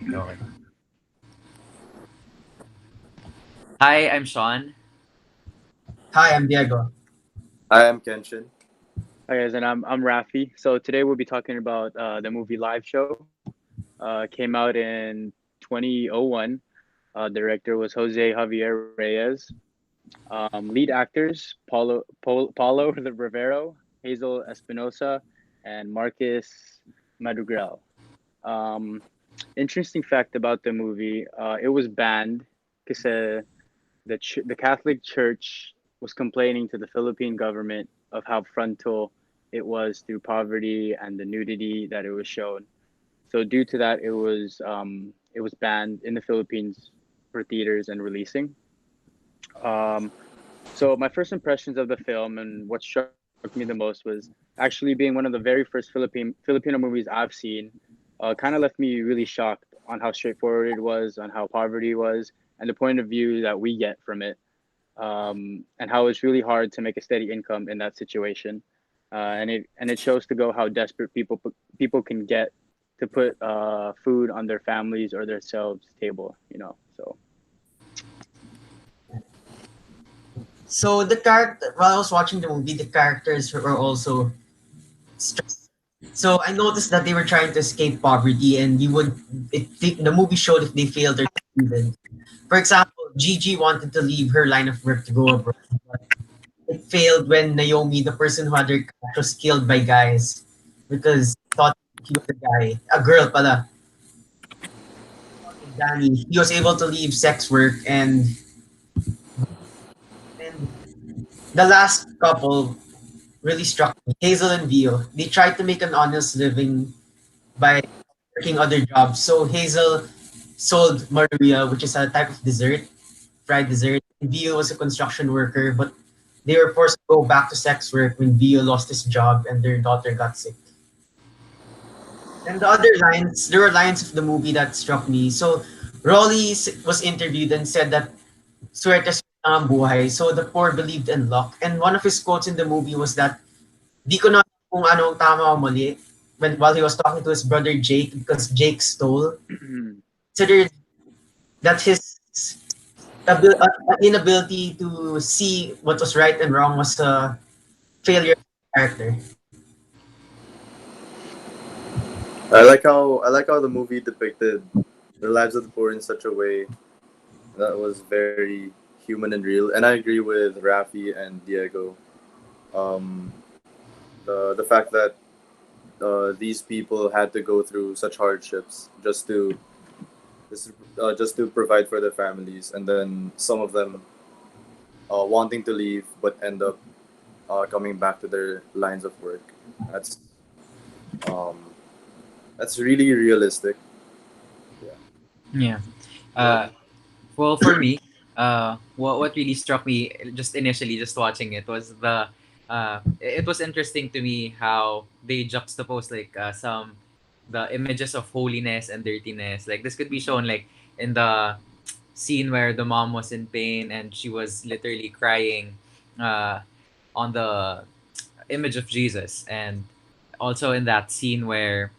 Okay. Hi, I'm Sean. Hi, I'm Diego. I am Kenshin. Hi guys, and I'm Raffy. So today we'll be talking about the movie Live Show. Came out in 2001. Director was Jose Javier Reyes. Lead actors Paulo Rivero, Hazel Espinosa, and Marcus Madrigal. Um, Interesting fact about the movie: it was banned because the Catholic Church was complaining to the Philippine government of how frontal it was through poverty and the nudity that it was shown. So due to that, it was banned in the Philippines for theaters and releasing. Um, so my first impressions of the film and what struck me the most was actually being one of the very first Filipino movies I've seen. Kind of left me really shocked on how straightforward it was, on how poverty was, and the point of view that we get from it, and how it's really hard to make a steady income in that situation. And it shows to go how desperate people can get to put food on their families or themselves table. So So the character, while I was watching the movie, the characters were also. So I noticed that they were trying to escape poverty, and you would the movie showed if they failed or succeeded. For example, Gigi wanted to leave her line of work to go abroad, but it failed when Naomi, the person who had her cash, was killed by guys because thought he was a guy, a girl, pala. Danny, he was able to leave sex work, and the last couple really struck me. Hazel and Vio. They tried to make an honest living by working other jobs. So Hazel sold Maria, which is a type of dessert, fried dessert. Vio was a construction worker, but they were forced to go back to sex work when Vio lost his job and their daughter got sick. And the other lines, there were lines of the movie that struck me. So Rolly was interviewed and said that swerte ang buhay. So the poor believed in luck. And one of his quotes in the movie was that di ko na alam kung anong tama o mali while he was talking to his brother Jake because Jake stole. Considered that his inability to see what was right and wrong was a failure of character. I like how the movie depicted the lives of the poor in such a way that was very human and real. And I agree with Rafi and Diego. Um, the fact that these people had to go through such hardships just to provide for their families, and then some of them wanting to leave but end up coming back to their lines of work. That's um, that's really realistic. Yeah. Yeah. Uh, well, for me, what really struck me just initially, just watching it, was it was interesting to me how they juxtapose like the images of holiness and dirtiness. Like this could be shown like in the scene where the mom was in pain and she was literally crying, uh, on the image of Jesus, and also in that scene where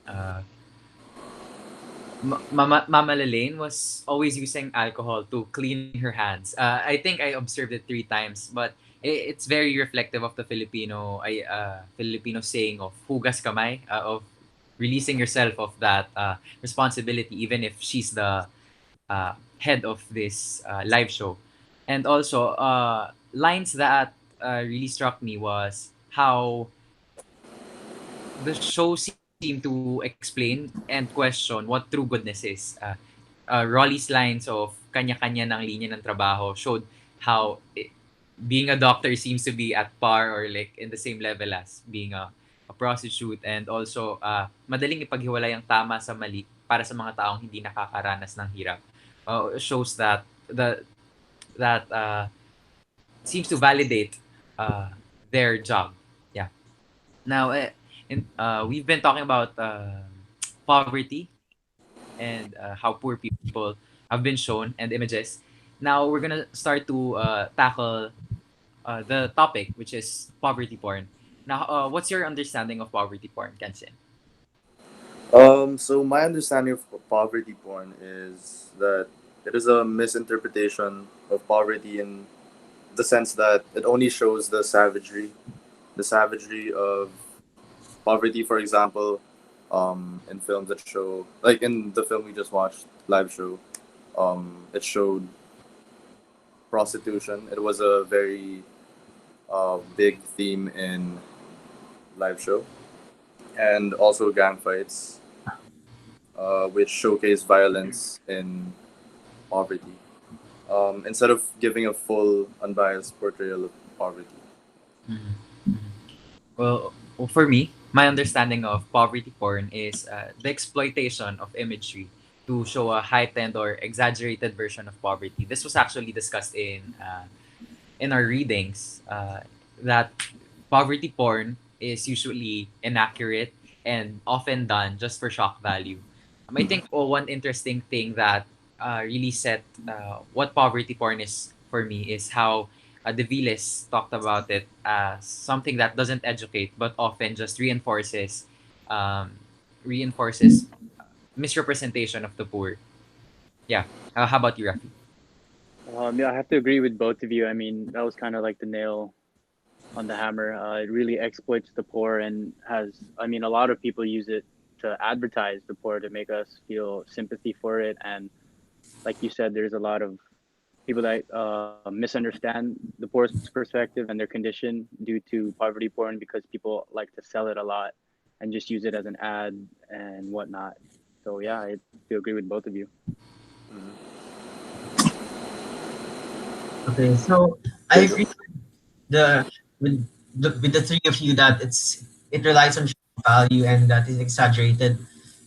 uh, Mama Lelaine was always using alcohol to clean her hands. I think I observed it 3 times, but it's very reflective of the Filipino saying of hugas kamay, of releasing yourself of that responsibility, even if she's the head of this live show. And also, lines that really struck me was how the show seemed to explain and question what true goodness is. Rolly's lines of kanya-kanya ng linya ng trabaho showed how being a doctor seems to be at par or like in the same level as being a prostitute, and also madaling ipaghiwalay ang tama sa mali para sa mga taong hindi nakakaranas ng hirap. Shows that that seems to validate uh, their job. Yeah. Now, we've been talking about poverty and how poor people have been shown and images. Now we're gonna start to tackle the topic, which is poverty porn. Now, what's your understanding of poverty porn, Kenshin? So my understanding of poverty porn is that it is a misinterpretation of poverty in the sense that it only shows the savagery of poverty. For example, in films that show, like in the film we just watched, live show, it showed prostitution. It was a very big theme in live show, and also gang fights, which showcase violence in poverty. Instead of giving a full, unbiased portrayal of poverty. Mhm. Mhm. Well, for me, my understanding of poverty porn is the exploitation of imagery to show a heightened or exaggerated version of poverty. This was actually discussed in our readings that poverty porn is usually inaccurate and often done just for shock value. I think one interesting thing that really set what poverty porn is for me is how De Villes talked about it as something that doesn't educate but often just um, reinforces misrepresentation of the poor. Yeah. How about you, Rafi? Yeah, I have to agree with both of you. I mean, that was kind of like the nail on the hammer. It really exploits the poor and has, I mean, a lot of people use it to advertise the poor to make us feel sympathy for it. And like you said, there's a lot of people that misunderstand the poor's perspective and their condition due to poverty porn because people like to sell it a lot and just use it as an ad and whatnot. So yeah, I do agree with both of you. Mm-hmm. Okay, so I agree the with with the three of you that it relies on shock value and that is exaggerated,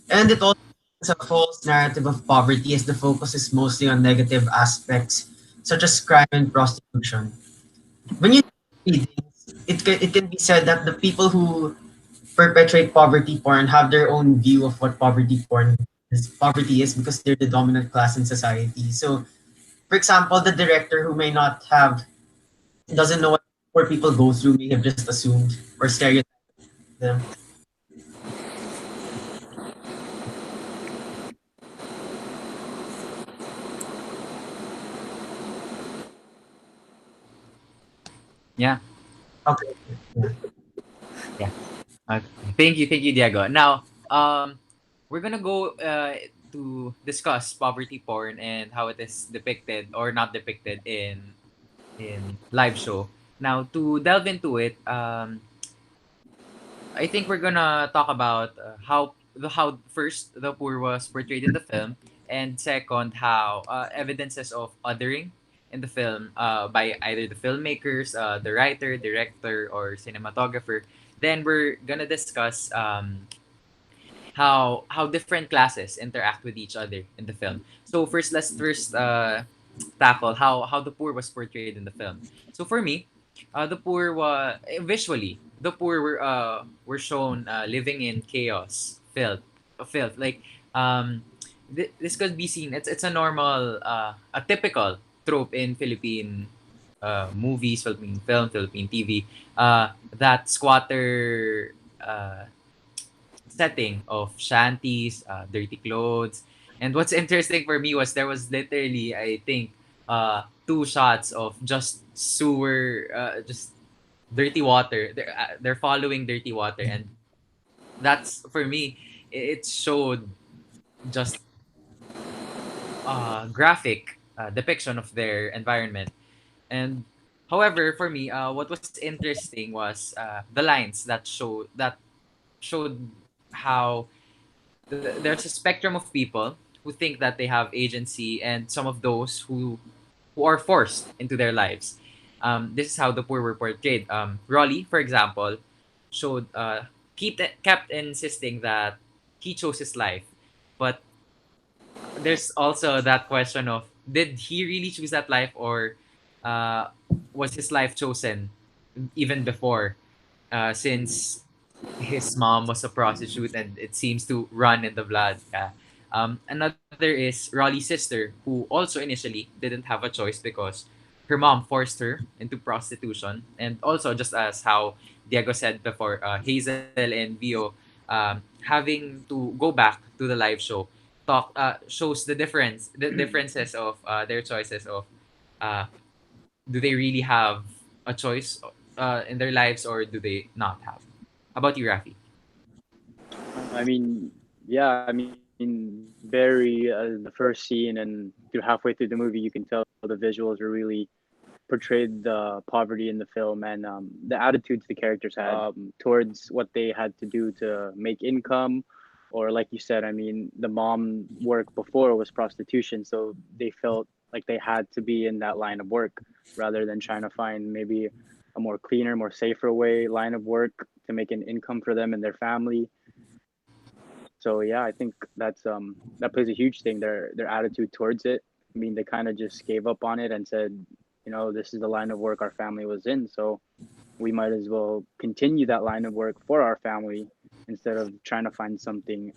and it also has a false narrative of poverty as the focus is mostly on negative aspects such as crime and prostitution. When you read things, it can be said that the people who perpetrate poverty porn have their own view of what poverty is because they're the dominant class in society. So, for example, the director who may not have doesn't know what poor people go through may have just assumed or stereotyped them. Yeah. Okay. Yeah. Yeah. Okay. Thank you, Diego. Now, we're gonna go to discuss poverty porn and how it is depicted or not depicted in live show. Now, to delve into it, I think we're gonna talk about how first the poor was portrayed in the film, and second how evidences of othering in the film by either the filmmakers, the writer, director, or cinematographer. Then we're gonna discuss how different classes interact with each other in the film. So let's first tackle how the poor was portrayed in the film. So for me, the poor was visually the poor were shown living in chaos, filth. Like this could be seen. It's a normal, a typical trope in Philippine movies, Philippine film, Philippine TV. That squatter. Setting of shanties, dirty clothes. And what's interesting for me was there was literally, I think, two shots of just sewer, just dirty water. They're following dirty water, and that's for me. It showed just graphic depiction of their environment. And however, for me, what was interesting was the lines that showed how there's a spectrum of people who think that they have agency and some of those who are forced into their lives. This is how the poor were portrayed. Rolly, for example, showed kept insisting that he chose his life, but there's also that question of did he really choose that life, or uh, was his life chosen even before, since his mom was a prostitute and it seems to run in the blood. Yeah. Another is Raleigh's sister, who also initially didn't have a choice because her mom forced her into prostitution. And also, just as how Diego said before, Hazel and Vio having to go back to the live show talk shows the differences of their choices of uh, do they really have a choice in their lives or do they not have? How about you, Rafi? I mean, very the first scene and through halfway through the movie, you can tell the visuals were really portrayed the poverty in the film and the attitudes the characters had towards what they had to do to make income. Or, like you said, I mean, the mom work before was prostitution, so they felt like they had to be in that line of work rather than trying to find maybe a more cleaner, more safer way line of work to make an income for them and their family. So yeah, I think that plays a huge thing. Their attitude towards it. I mean, they kind of just gave up on it and said, you know, this is the line of work our family was in, so we might as well continue that line of work for our family instead of trying to find something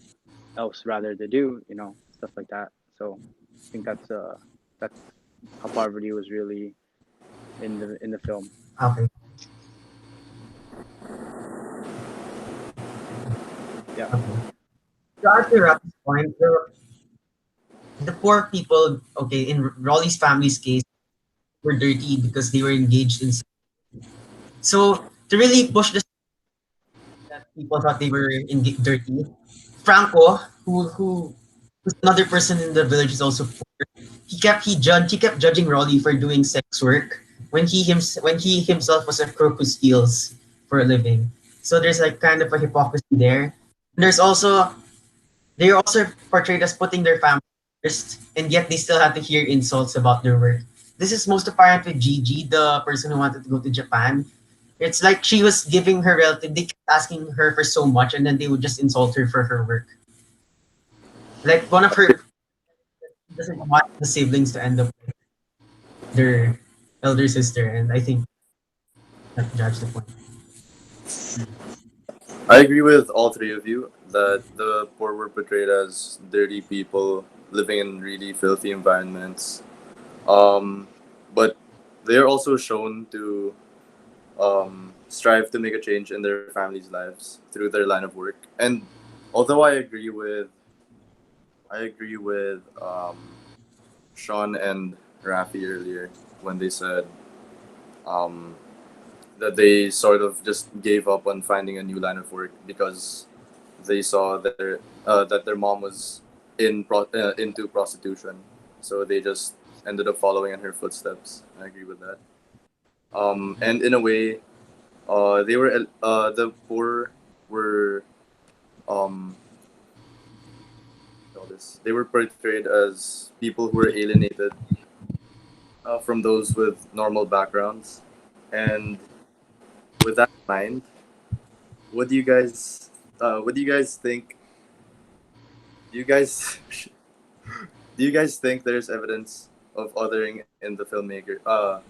else rather to do, you know, stuff like that. So I think that's how poverty was really in the film. Okay. Yeah. Okay. To answer Rafi's point, the poor people, okay, in Raleigh's family's case, were dirty because they were engaged in. So to really push the that people thought they were dirty, Franco, who's another person in the village, is also poor. He kept judging Raleigh for doing sex work when he himself was a crook who steals for a living. So there's like kind of a hypocrisy there. And they're also portrayed as putting their family first, and yet they still have to hear insults about their work. This is most apparent with Gigi, the person who wanted to go to Japan. It's like she was giving her relative, they kept asking her for so much, and then they would just insult her for her work. Like one of her doesn't want the siblings to end up with their elder sister, and I think that's the point. Mm. I agree with all three of you that the poor were portrayed as dirty people living in really filthy environments. Um, but they are also shown to strive to make a change in their families' lives through their line of work. And although I agree with Sean and Rafi earlier when they said um, that they sort of just gave up on finding a new line of work because they saw that their mom was into prostitution, so they just ended up following in her footsteps. I agree with that. And in a way, the poor were um, all this. They were portrayed as people who were alienated from those with normal backgrounds. And with that in mind, what do you guys think? Do you guys do you guys think there's evidence of othering in the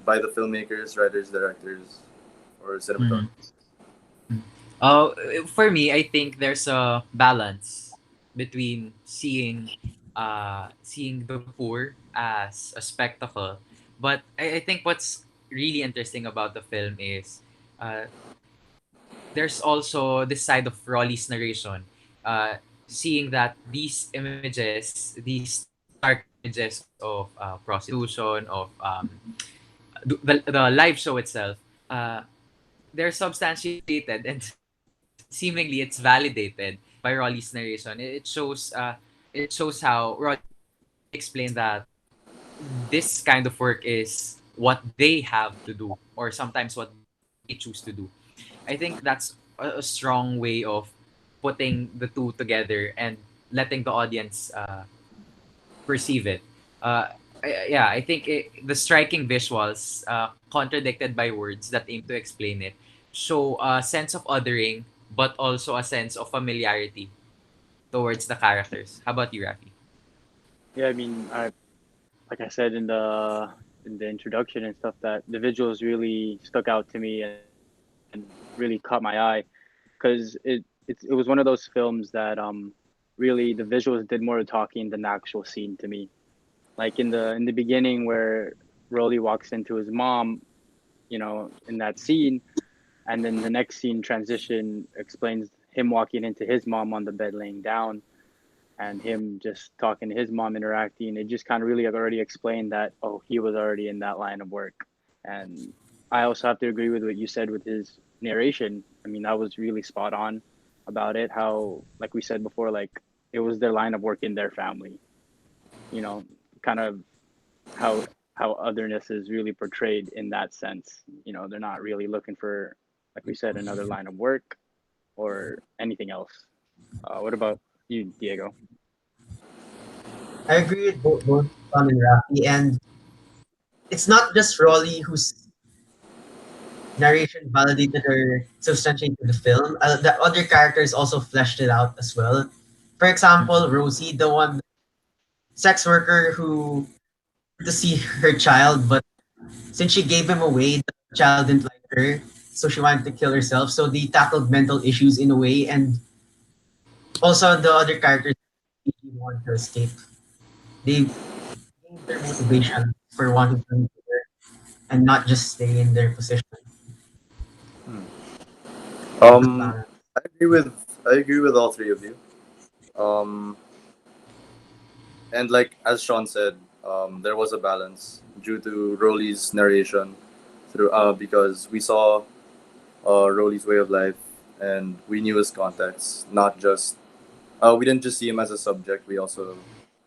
by the filmmakers, writers, directors, or Mm-hmm. cinematographers? Uh, for me, I think there's a balance between seeing the poor as a spectacle, but I think what's really interesting about the film is uh, there's also this side of Raleigh's narration, seeing that these images, these stark images of prostitution, of the live show itself, uh, they're substantiated and seemingly it's validated by Raleigh's narration. It shows how Raleigh explained that this kind of work is what they have to do, or sometimes what they choose to do. I think that's a strong way of putting the two together and letting the audience perceive it. Yeah, I think the striking visuals, contradicted by words that aim to explain it, show a sense of othering, but also a sense of familiarity towards the characters. How about you, Rafi? Yeah, I mean, I like I said in the introduction and stuff that the visuals really stuck out to me and really caught my eye because it was one of those films that really the visuals did more talking than the actual scene to me. Like in the beginning where Rolly walks into his mom, you know, in that scene, and then the next scene transition explains him walking into his mom on the bed laying down, and him just talking to his mom, interacting. It just kind of really already explained that, oh, he was already in that line of work. And I also have to agree with what you said with his narration. I mean, that was really spot on about it. How, like we said before, like it was their line of work in their family. You know, kind of how otherness is really portrayed in that sense. You know, they're not really looking for, like we said, another line of work or anything else. What about you, Diego? I agree with both Sean and Rafi, and it's not just Rolly whose narration validated or substantiated the film. The other characters also fleshed it out as well. For example, Mm-hmm. Rosie, the one sex worker who to see her child, but since she gave him away, the child didn't like her, so she wanted to kill herself. So they tackled mental issues in a way, and also the other characters really want to escape. They gained their motivation for wanting to leave her and not just stay in their position. Hmm. So good Um, balance. I agree with all three of you. Um, and like as Sean said, there was a balance due to Rolly's narration through because we saw Rolly's way of life and we knew his context, not just we didn't just see him as a subject, we also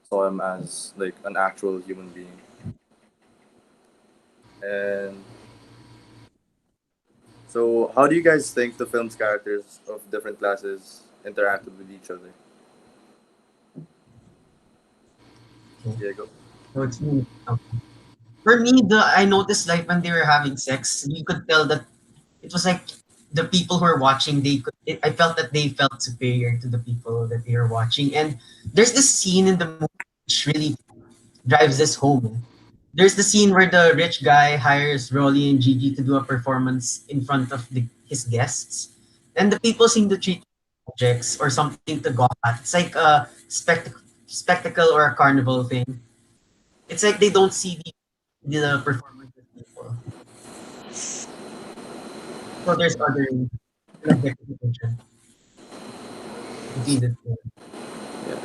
saw him as like an actual human being. And so, how do you guys think the film's characters of different classes interacted with each other? Okay. Diego? So it's me. For me, the I noticed like when they were having sex, you could tell that it was like the people who were watching. I felt that they felt superior to the people that they were watching. And there's this scene in the movie which really drives this home. There's the scene where the rich guy hires Rolly and Gigi to do a performance in front of his guests, and the people seem to treat objects or something to gawk at. It's like a spectacle or a carnival thing. It's like they don't see the performance as people. So there's other objectification between the two. Yeah.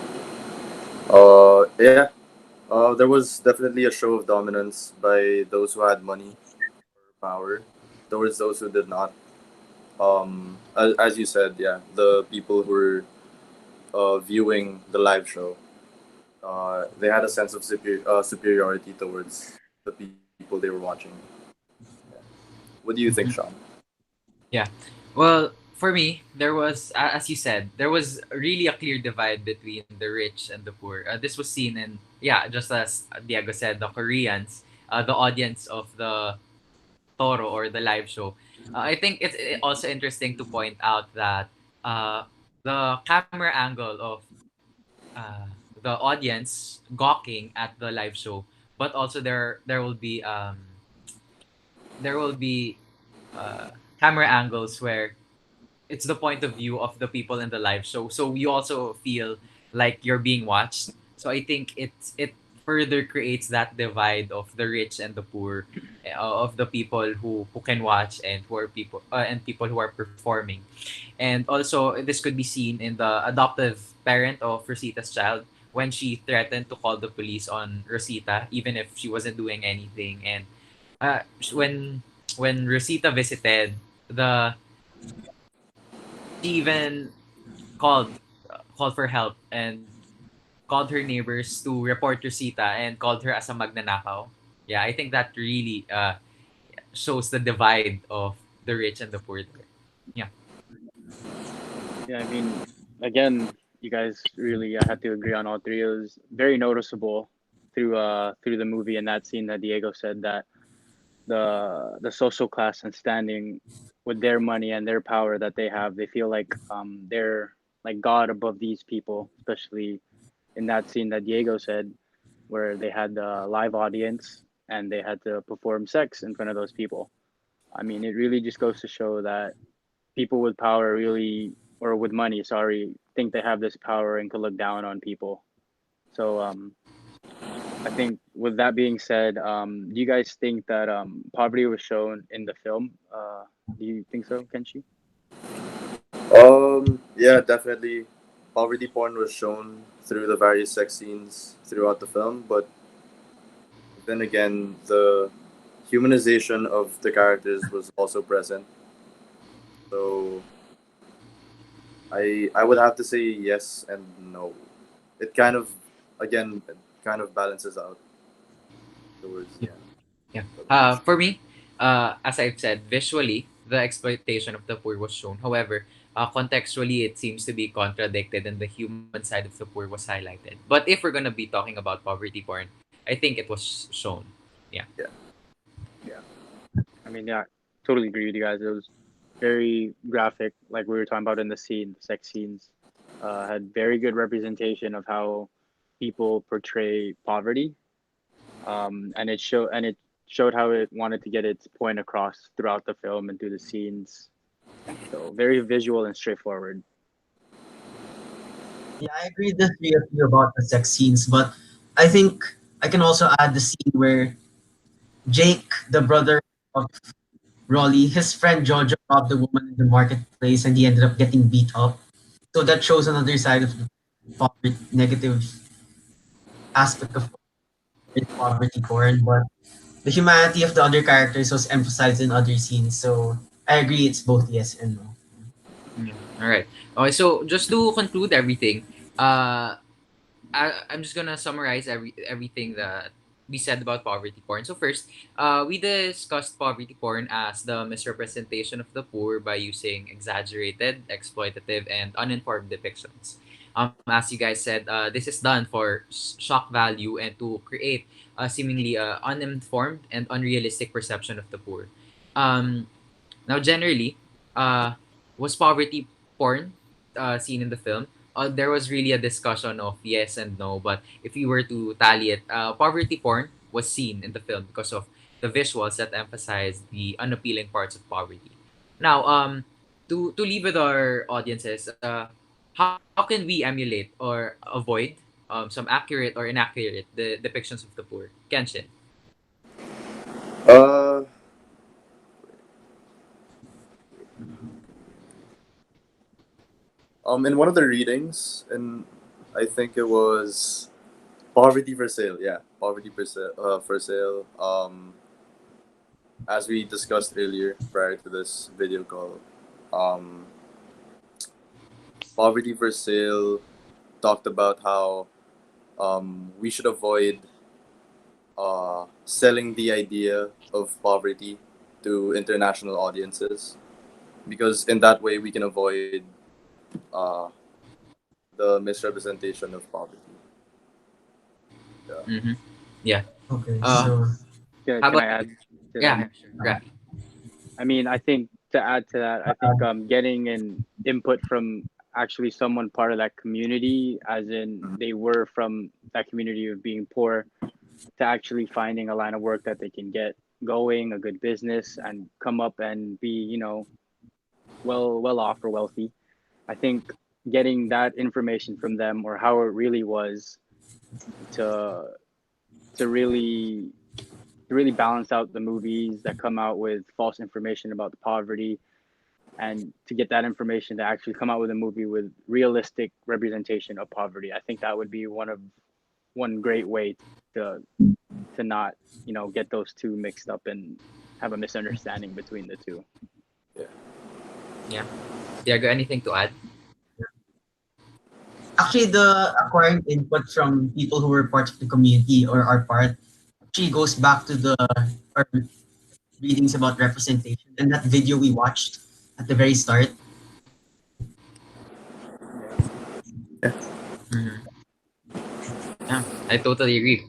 Yeah. There was definitely a show of dominance by those who had money or power towards those who did not. As you said, yeah, the people who were viewing the live show, they had a sense of superiority towards the people they were watching. What do you think, Sean? Mm-hmm. Yeah. Well, for me, there was, as you said, there was really a clear divide between the rich and the poor. This was seen in, yeah, just as Diego said, the Koreans, the audience of the Toro or the live show. I think it's also interesting to point out that the camera angle of uh, the audience gawking at the live show, but also there will be uh, camera angles where it's the point of view of the people in the live show. So you also feel like you're being watched. So I think it further creates that divide of the rich and the poor, of the people who can watch and who are people and people who are performing. And also this could be seen in the adoptive parent of Rosita's child when she threatened to call the police on Rosita even if she wasn't doing anything. And uh, when Rosita visited, the she even called called for help and called her neighbors to report Rosita and called her as a magnanakaw. Yeah, I think that really shows the divide of the rich and the poor there. Yeah. Yeah, I mean, again, you guys really had to agree on all three. It was very noticeable through the movie and that scene that Diego said that the social class and standing with their money and their power that they have, they feel like they're like God above these people, especially in that scene that Diego said, where they had the live audience and they had to perform sex in front of those people. I mean, it really just goes to show that people with power really, or with money, sorry, think they have this power and can look down on people. So I think with that being said, do you guys think that poverty was shown in the film? Do you think so, Kenshi? Yeah, definitely. Poverty porn was shown through the various sex scenes throughout the film, but then again, the humanization of the characters was also present. So I would have to say yes and no. It kind of again it kind of balances out towards the end Yeah. of the movie. For me, as I've said, visually, the exploitation of the poor was shown. However, contextually, it seems to be contradicted and the human side of the poor was highlighted. But if we're going to be talking about poverty porn, I think it was shown. Yeah. Yeah. Yeah. I mean, yeah, totally agree with you guys. It was very graphic, like we were talking about in the scene, the sex scenes. Had very good representation of how people portray poverty, and it showed how it wanted to get its point across throughout the film and through the scenes. So very visual and straightforward. Yeah, I agree with the three of you about the sex scenes, but I think I can also add the scene where Jake, the brother of Rolly, his friend Jojo robbed the woman in the marketplace and he ended up getting beat up. So that shows another side of the negative aspect of poverty porn, but the humanity of the other characters was emphasized in other scenes. So I agree it's both yes and no. Yeah. All right. Okay, so just to conclude everything, I'm just gonna summarize everything that we said about poverty porn. So first, we discussed poverty porn as the misrepresentation of the poor by using exaggerated, exploitative, and uninformed depictions. As you guys said, this is done for shock value and to create a seemingly uninformed and unrealistic perception of the poor. Um, Now, generally, was poverty porn seen in the film? There was really a discussion of yes and no, but if you were to tally it, poverty porn was seen in the film because of the visuals that emphasize the unappealing parts of poverty. Now, to leave with our audiences, how can we emulate or avoid some accurate or inaccurate depictions of the poor? Kenshin. Uh, in one of the readings, and I think it was poverty for sale. Yeah, poverty for sale. For sale. As we discussed earlier prior to this video call, um, poverty for sale talked about how we should avoid selling the idea of poverty to international audiences because in that way we can avoid uh, the misrepresentation of poverty. Yeah. Mm-hmm. Yeah. Okay, Uh, so how Can about I you? add to that? Yeah, sure. Rafi. I mean, I think to add to that, I think getting an input from actually someone part of that community, as in they were from that community of being poor, to actually finding a line of work that they can get going, a good business, and come up and be, well off or wealthy. I think getting that information from them or how it really was to to really to really balance out the movies that come out with false information about the poverty, and to get that information to actually come out with a movie with realistic representation of poverty. I think that would be one great way to not get those two mixed up and have a misunderstanding between the two. Yeah. Yeah. Diego, anything to add? actually the acquiring input from people who were part of the community or are part actually goes back to the our readings about representation and that video we watched at the very start. Yeah. Mm-hmm. Yeah, I totally agree.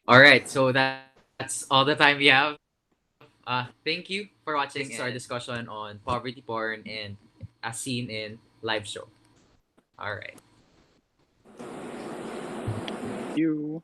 All right, so that's all the time we have. Thank you for watching. This is our discussion on poverty porn and as seen in live show. All right. You